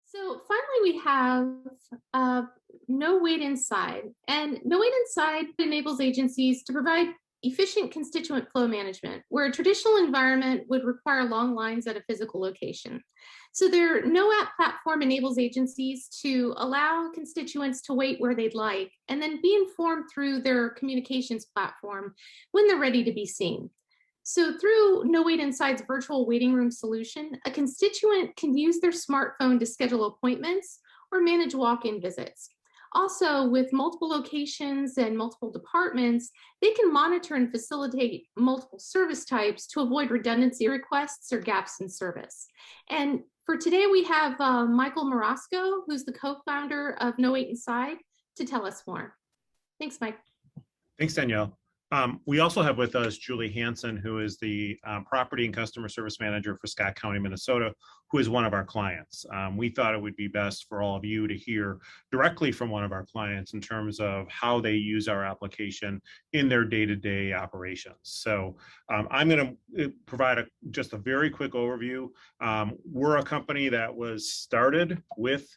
So finally, we have No Wait Inside. And No Wait Inside enables agencies to provide efficient constituent flow management, where a traditional environment would require long lines at a physical location. So their No App platform enables agencies to allow constituents to wait where they'd like, and then be informed through their communications platform when they're ready to be seen. So, through No Wait Inside's virtual waiting room solution, a constituent can use their smartphone to schedule appointments or manage walk in visits. Also, with multiple locations and multiple departments, they can monitor and facilitate multiple service types to avoid redundancy requests or gaps in service. And for today, we have Michael Morosco, who's the co founder of No Wait Inside, to tell us more. Thanks, Mike. Thanks, Danielle. We also have with us Julie Hansen, who is the Property and Customer Service Manager for Scott County, Minnesota, who is one of our clients. We thought it would be best for all of you to hear directly from one of our clients in terms of how they use our application in their day-to-day operations. So I'm going to provide just a very quick overview. We're a company that was started with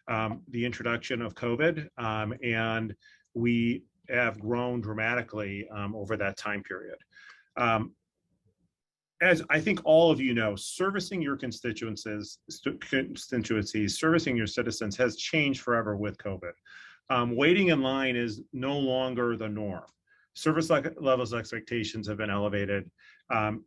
the introduction of COVID, and we have grown dramatically over that time period. As I think all of you know, servicing your constituencies, servicing your citizens has changed forever with COVID. Waiting in line is no longer the norm. Service levels expectations have been elevated.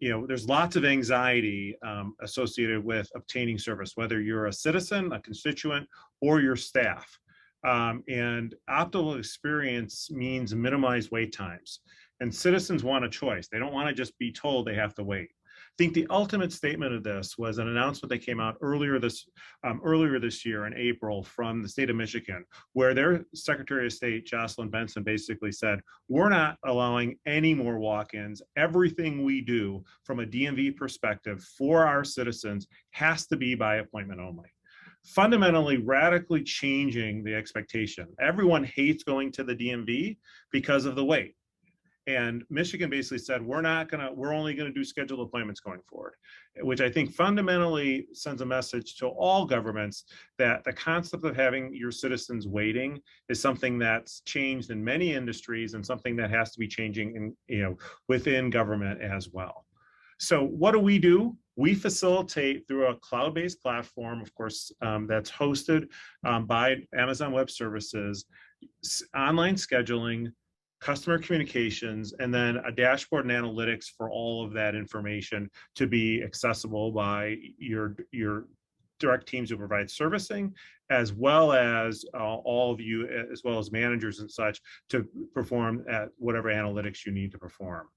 There's lots of anxiety associated with obtaining service, whether you're a citizen, a constituent, or your staff. And optimal experience means minimized wait times. And citizens want a choice. They don't want to just be told they have to wait. I think the ultimate statement of this was an announcement that came out earlier this year in April from the state of Michigan, where their Secretary of State, Jocelyn Benson, basically said, we're not allowing any more walk-ins. Everything we do from a DMV perspective for our citizens has to be by appointment only. Fundamentally radically changing the expectation. Everyone hates going to the DMV because of the wait. And Michigan basically said, we're only gonna do scheduled appointments going forward, which I think fundamentally sends a message to all governments that the concept of having your citizens waiting is something that's changed in many industries and something that has to be changing within government as well. So what do? We facilitate through a cloud-based platform, of course, that's hosted by Amazon Web Services, online scheduling, customer communications, and then a dashboard and analytics for all of that information to be accessible by your direct teams who provide servicing, as well as all of you, as well as managers and such, to perform at whatever analytics you need to perform.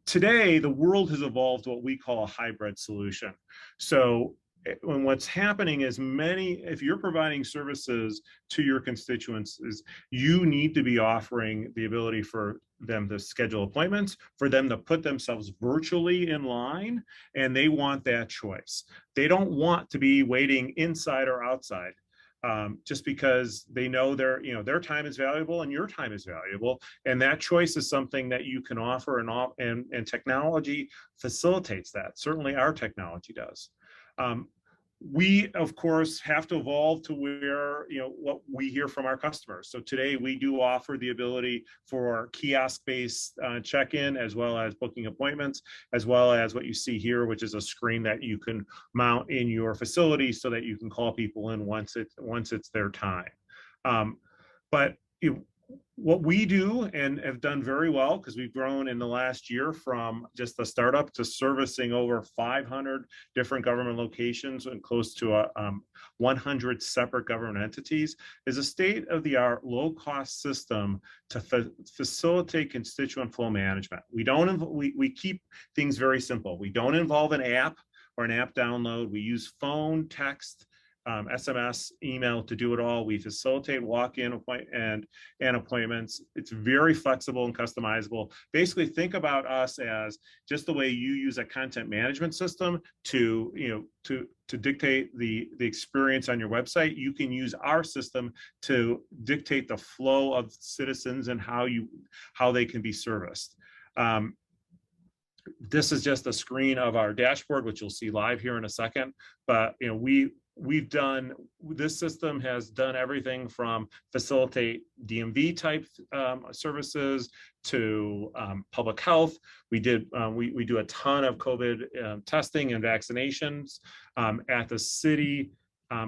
Today, the world has evolved to what we call a hybrid solution. So when what's happening is if you're providing services to your constituents, you need to be offering the ability for them to schedule appointments, for them to put themselves virtually in line, and they want that choice. They don't want to be waiting inside or outside. Just because they know their time is valuable and your time is valuable, and that choice is something that you can offer, and technology facilitates that. Certainly, our technology does. We, of course, have to evolve to where, what we hear from our customers. So today we do offer the ability for kiosk-based check-in, as well as booking appointments, as well as what you see here, which is a screen that you can mount in your facility so that you can call people in once it's their time. But what we do and have done very well, because we've grown in the last year from just a startup to servicing over 500 different government locations and close to 100 separate government entities, is a state-of-the-art, low-cost system to facilitate constituent flow management. We keep things very simple. We don't involve an app or an app download. We use phone, text, SMS, email to do it all. We facilitate walk-in and appointments. It's very flexible and customizable. Basically, think about us as just the way you use a content management system to dictate the experience on your website. You can use our system to dictate the flow of citizens and how they can be serviced. This is just a screen of our dashboard, which you'll see live here in a second. But we This system has done everything from facilitate DMV type services to public health. We do a ton of COVID testing and vaccinations at the city,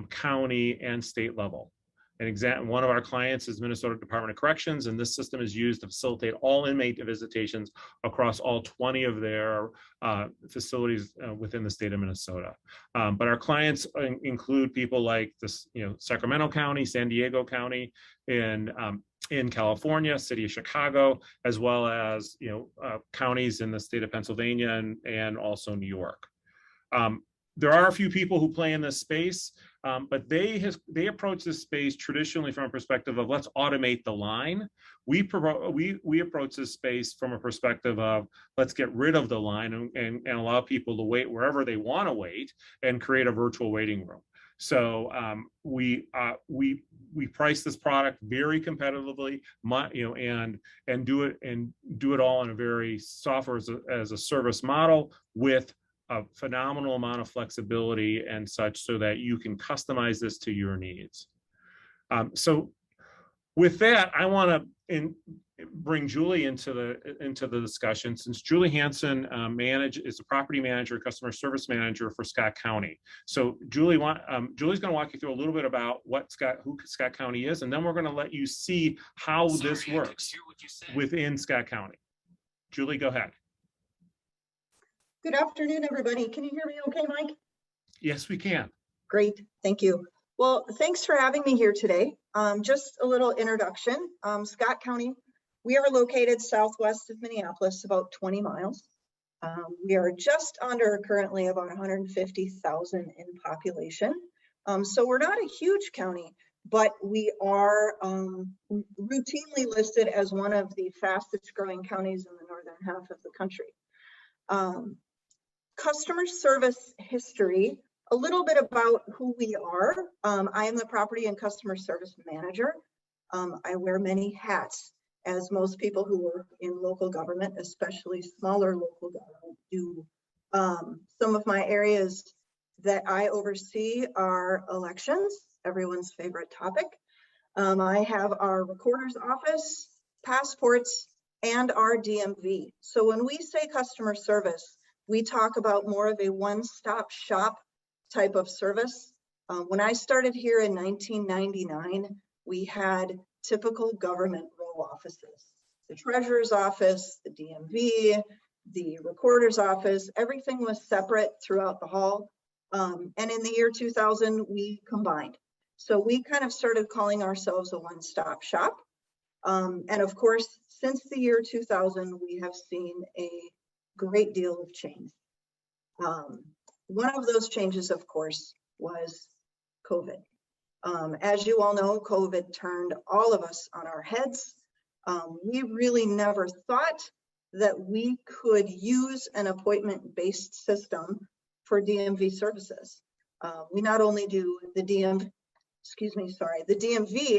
county, and state level. One of our clients is Minnesota Department of Corrections, and this system is used to facilitate all inmate visitations across all 20 of their facilities within the state of Minnesota. But our clients include people like this, Sacramento County, San Diego County, in California, city of Chicago, as well as counties in the state of Pennsylvania and also New York. There are a few people who play in this space, but they approach this space traditionally from a perspective of let's automate the line. We approach this space from a perspective of let's get rid of the line and allow people to wait wherever they want to wait and create a virtual waiting room. So we price this product very competitively, and do it all in a very software as a service model with a phenomenal amount of flexibility and such, so that you can customize this to your needs. So with that, I want to bring Julie into the discussion, since Julie Hansen is a property manager, customer service manager for Scott County. So Julie's going to walk you through a little bit about who Scott County is, and then we're going to let you see how this works within Scott County. Julie, go ahead. Good afternoon, everybody. Can you hear me okay, Mike? Yes, we can. Great, thank you. Well, thanks for having me here today. Just a little introduction. Scott County, we are located southwest of Minneapolis, about 20 miles. We are just under currently about 150,000 in population. So we're not a huge county, but we are routinely listed as one of the fastest growing counties in the northern half of the country. Customer service history, a little bit about who we are. I am the property and customer service manager. I wear many hats, as most people who work in local government, especially smaller local government, do. Some of my areas that I oversee are elections, everyone's favorite topic. I have our recorder's office, passports, and our DMV. So when we say customer service, we talk about more of a one-stop shop type of service. When I started here in 1999, we had typical government row offices. The treasurer's office, the DMV, the recorder's office, everything was separate throughout the hall. And in the year 2000, we combined. So we kind of started calling ourselves a one-stop shop. And of course, since the year 2000, we have seen a great deal of change. One of those changes, of course, was COVID. As you all know, COVID turned all of us on our heads. We really never thought that we could use an appointment-based system for DMV services. We not only do the DMV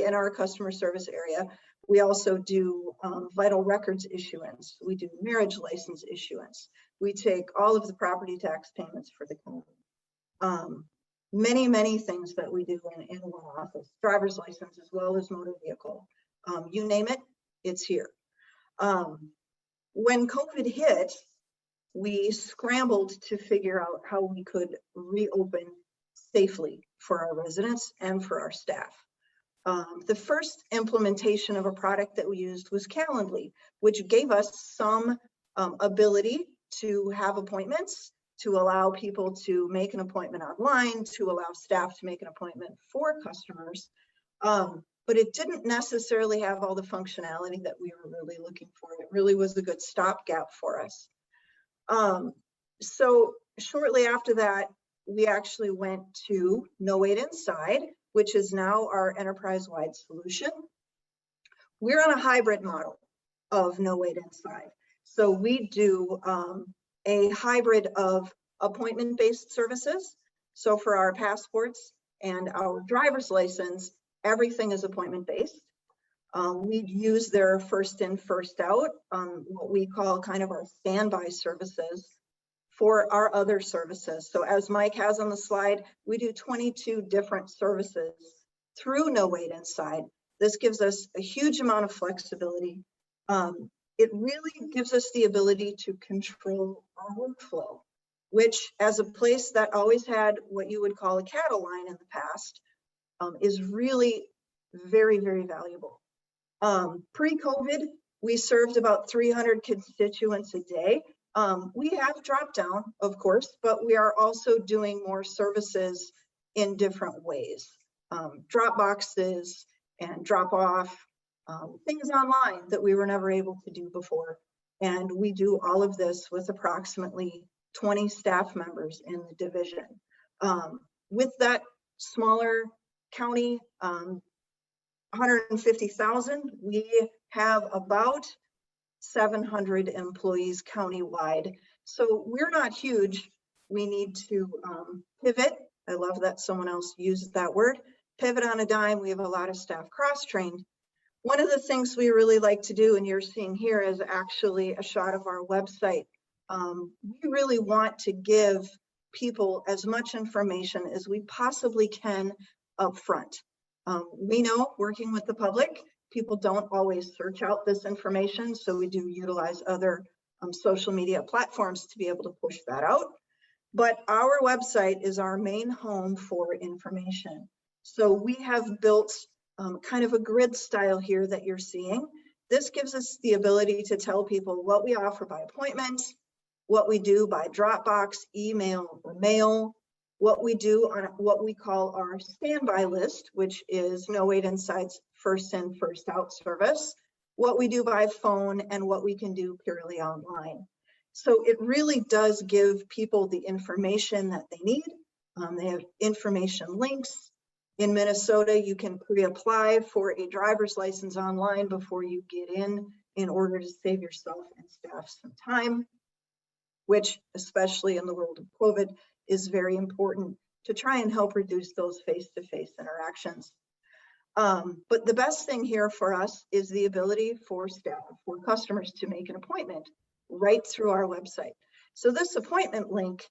in our customer service area, we also do vital records issuance. We do marriage license issuance. We take all of the property tax payments for the county. Many, many things that we do in one office. Driver's license as well as motor vehicle. You name it, it's here. When COVID hit, we scrambled to figure out how we could reopen safely for our residents and for our staff. The first implementation of a product that we used was Calendly, which gave us some ability to have appointments, to allow people to make an appointment online, to allow staff to make an appointment for customers. But it didn't necessarily have all the functionality that we were really looking for. It really was a good stopgap for us. So shortly after that, we actually went to No Wait Inside, which is now our enterprise-wide solution. We're on a hybrid model of No Wait Inside. So we do a hybrid of appointment-based services. So for our passports and our driver's license, everything is appointment-based. We use their first in, first out, what we call kind of our standby services for our other services. So as Mike has on the slide, we do 22 different services through No Wait Inside. This gives us a huge amount of flexibility. It really gives us the ability to control our workflow, which as a place that always had what you would call a cattle line in the past, is really very, very valuable. Pre-COVID, we served about 300 constituents a day. We have dropped down, of course, but we are also doing more services in different ways. Drop boxes and drop off, things online that we were never able to do before. And we do all of this with approximately 20 staff members in the division. With that smaller county, 150,000, we have about 700 employees countywide. So we're not huge. We need to pivot. I love that someone else used that word. Pivot on a dime. We have a lot of staff cross-trained. One of the things we really like to do, and you're seeing here, is actually a shot of our website. We really want to give people as much information as we possibly can up front. We know, working with the public, people don't always search out this information, so we do utilize other social media platforms to be able to push that out. But our website is our main home for information. So we have built kind of a grid style here that you're seeing. This gives us the ability to tell people what we offer by appointment, what we do by Dropbox, email, or mail, what we do on what we call our standby list, which is No Wait Inside's first in, first out service, what we do by phone, and what we can do purely online. So it really does give people the information that they need. They have information links. In Minnesota, you can pre-apply for a driver's license online before you get in order to save yourself and staff some time, which, especially in the world of COVID, is very important to try and help reduce those face-to-face interactions. But the best thing here for us is the ability for staff, for customers to make an appointment right through our website. So this appointment link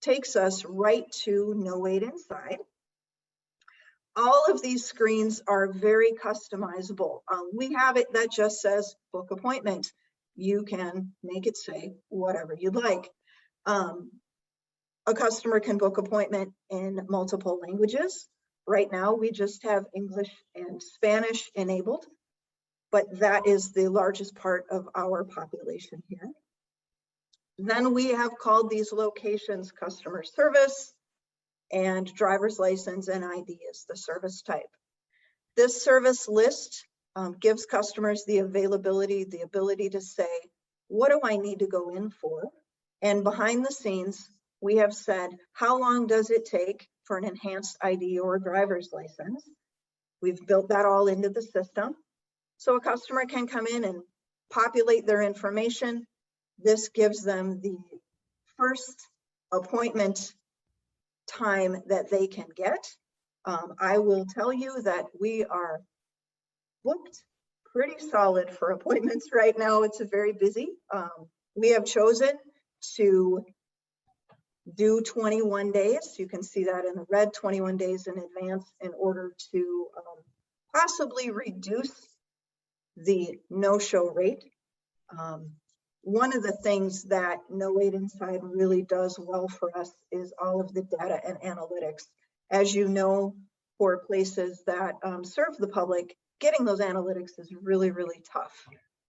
takes us right to No Wait Inside. All of these screens are very customizable. We have it that just says book appointment. You can make it say whatever you'd like. A customer can book appointment in multiple languages. Right now, we just have English and Spanish enabled, but that is the largest part of our population here. Then we have called these locations customer service, and driver's license and ID is the service type. This service list gives customers the availability, the ability to say, what do I need to go in for? And behind the scenes, we have said, how long does it take for an enhanced ID or a driver's license? We've built that all into the system. So a customer can come in and populate their information. This gives them the first appointment time that they can get. I will tell you that we are booked pretty solid for appointments right now. It's very busy. We have chosen to do 21 days. You can see that in the red, 21 days in advance, in order to possibly reduce the no-show rate. One of the things that No Wait Inside really does well for us is all of the data and analytics. As you know, for places that serve the public, getting those analytics is really, really tough.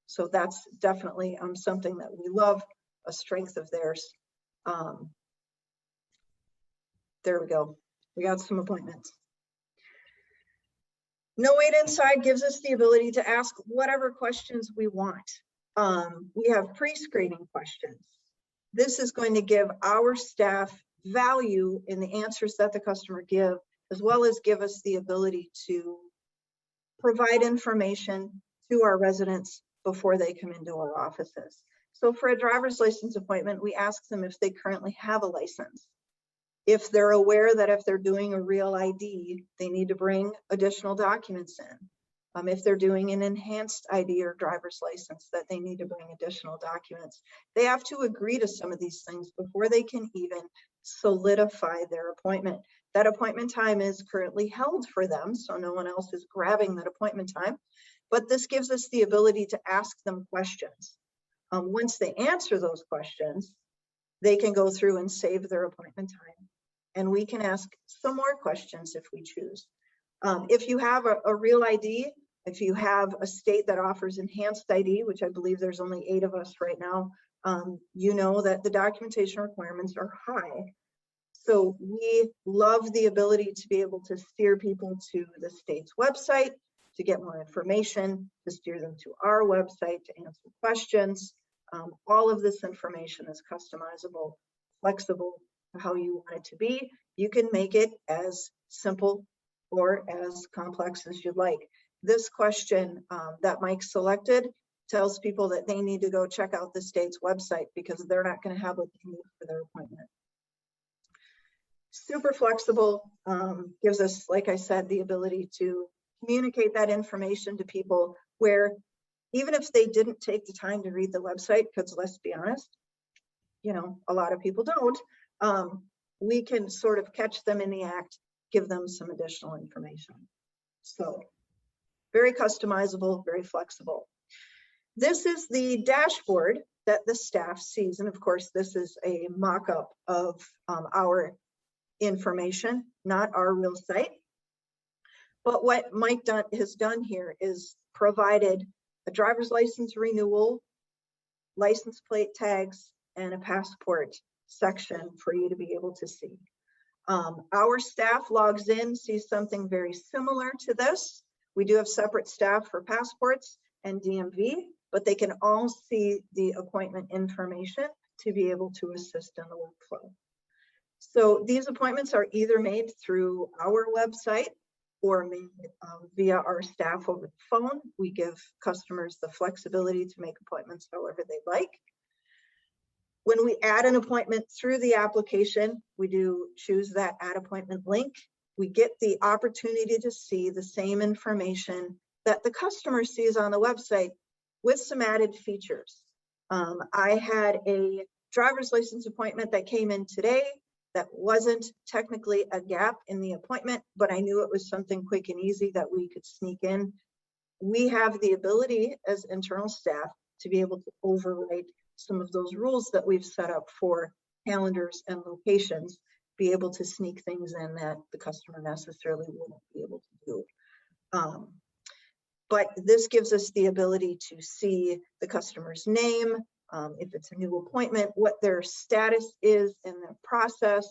So that's definitely something that we love, a strength of theirs. There we go. We got some appointments. No Wait Inside gives us the ability to ask whatever questions we want. We have pre-screening questions. This is going to give our staff value in the answers that the customer give, as well as give us the ability to provide information to our residents before they come into our offices. So for a driver's license appointment, we ask them if they currently have a license. If they're aware that if they're doing a real ID, they need to bring additional documents in. If they're doing an enhanced ID or driver's license that they need to bring additional documents, they have to agree to some of these things before they can even solidify their appointment. That appointment time is currently held for them, so no one else is grabbing that appointment time. But this gives us the ability to ask them questions. Once they answer those questions, they can go through and save their appointment time. And we can ask some more questions if we choose. If you have a real ID, if you have a state that offers enhanced ID, which I believe there's only 8 of us right now, you know that the documentation requirements are high. So we love the ability to be able to steer people to the state's website to get more information, to steer them to our website to answer questions. All of this information is customizable, flexible to how you want it to be. You can make it as simple or as complex as you'd like. This question that Mike selected tells people that they need to go check out the state's website because they're not going to have what they need for their appointment. Super flexible, gives us, like I said, the ability to communicate that information to people where even if they didn't take the time to read the website, because let's be honest, you know, a lot of people don't, we can sort of catch them in the act, give them some additional information. So very customizable, very flexible. This is the dashboard that the staff sees. And of course, this is a mock-up of our information, not our real site. But what Mike has done here is provided a driver's license renewal, license plate tags, and a passport section for you to be able to see. Our staff logs in, sees something very similar to this. We do have separate staff for passports and DMV, but they can all see the appointment information to be able to assist in the workflow. So these appointments are either made through our website or made via our staff over the phone. We give customers the flexibility to make appointments however they like. When we add an appointment through the application, we do choose that add appointment link. We get the opportunity to see the same information that the customer sees on the website with some added features. I had a driver's license appointment that came in today that wasn't technically a gap in the appointment, but I knew it was something quick and easy that we could sneak in. We have the ability as internal staff to be able to overwrite some of those rules that we've set up for calendars and locations, be able to sneak things in that the customer necessarily wouldn't be able to do. But this gives us the ability to see the customer's name, if it's a new appointment, what their status is in the process.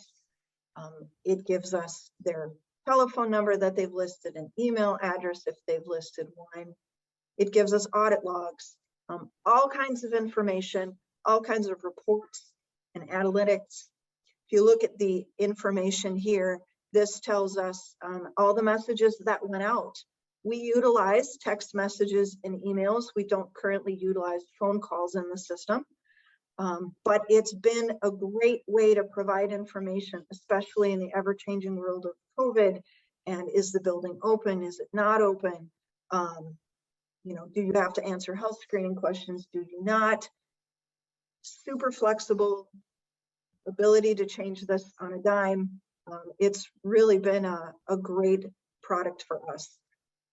It gives us their telephone number that they've listed, an email address if they've listed one. It gives us audit logs, all kinds of information, all kinds of reports and analytics. If you look at the information here, this tells us all the messages that went out. We utilize text messages and emails. We don't currently utilize phone calls in the system, but it's been a great way to provide information, especially in the ever-changing world of COVID. And is the building open? Is it not open? You know, do you have to answer health screening questions? Do you not? Super flexible, ability to change this on a dime. It's really been a great product for us.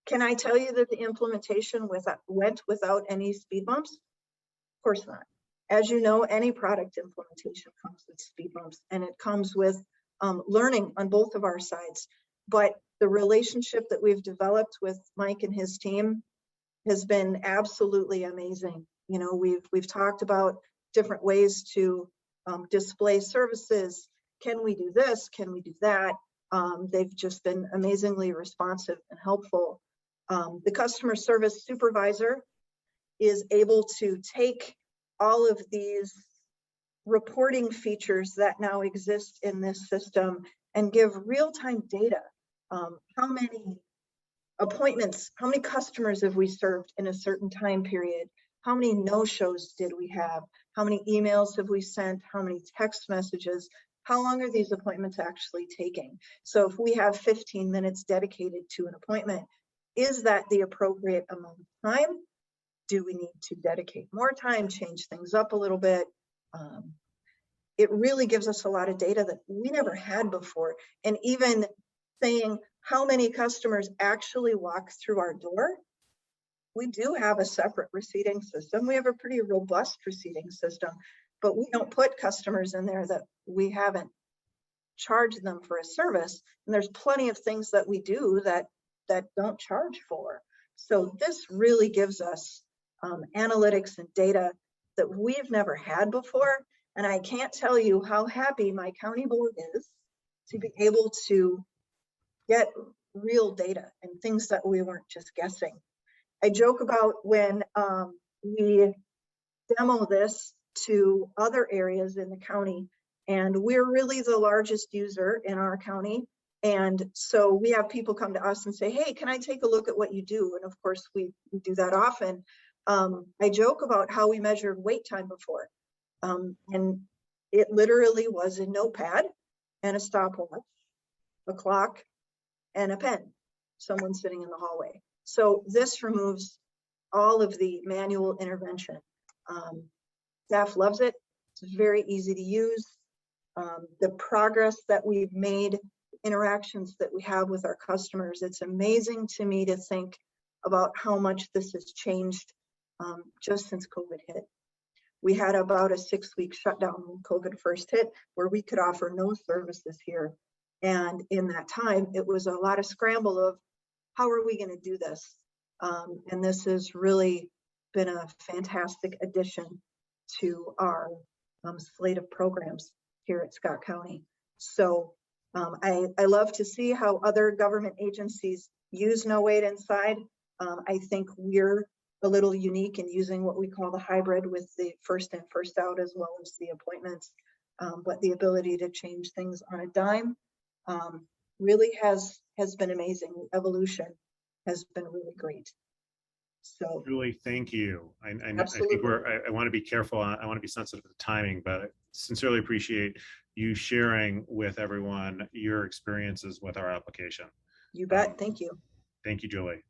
Can I tell you that the implementation went without any speed bumps? Of course not. As you know, any product implementation comes with speed bumps, and it comes with learning on both of our sides. But the relationship that we've developed with Mike and his team has been absolutely amazing. You know, we've talked about different ways to display services. Can we do this? Can we do that? They've just been amazingly responsive and helpful. The customer service supervisor is able to take all of these reporting features that now exist in this system and give real-time data. How many appointments, how many customers have we served in a certain time period? How many no-shows did we have? How many emails have we sent? How many text messages? How long are these appointments actually taking? So if we have 15 minutes dedicated to an appointment, is that the appropriate amount of time? Do we need to dedicate more time, change things up a little bit? It really gives us a lot of data that we never had before. And even saying how many customers actually walk through our door, we do have a separate receipting system. We have a pretty robust receipting system, but we don't put customers in there that we haven't charged them for a service. And there's plenty of things that we do that don't charge for. So this really gives us analytics and data that we've never had before. And I can't tell you how happy my county board is to be able to get real data and things that we weren't just guessing. I joke about when we demo this to other areas in the county, and we're really the largest user in our county. And so we have people come to us and say, hey, can I take a look at what you do? And of course, we do that often. I joke about how we measured wait time before. And it literally was a notepad and a stopwatch, a clock, and a pen, someone sitting in the hallway. So this removes all of the manual intervention. Staff loves it. It's very easy to use. The progress that we've made, interactions that we have with our customers, it's amazing to me to think about how much this has changed just since COVID hit. We had about a 6-week shutdown when COVID first hit, where we could offer no services here. And in that time, it was a lot of scramble of how are we going to do this? And this has really been a fantastic addition to our slate of programs here at Scott County. So I love to see how other government agencies use No Wait Inside. I think we're a little unique in using what we call the hybrid with the first in, first out, as well as the appointments. But the ability to change things on a dime really has been amazing. Evolution has been really great. So Julie, thank you. I think I want to be careful. I want to be sensitive to the timing, but I sincerely appreciate you sharing with everyone your experiences with our application. You bet. Thank you. Thank you, Julie.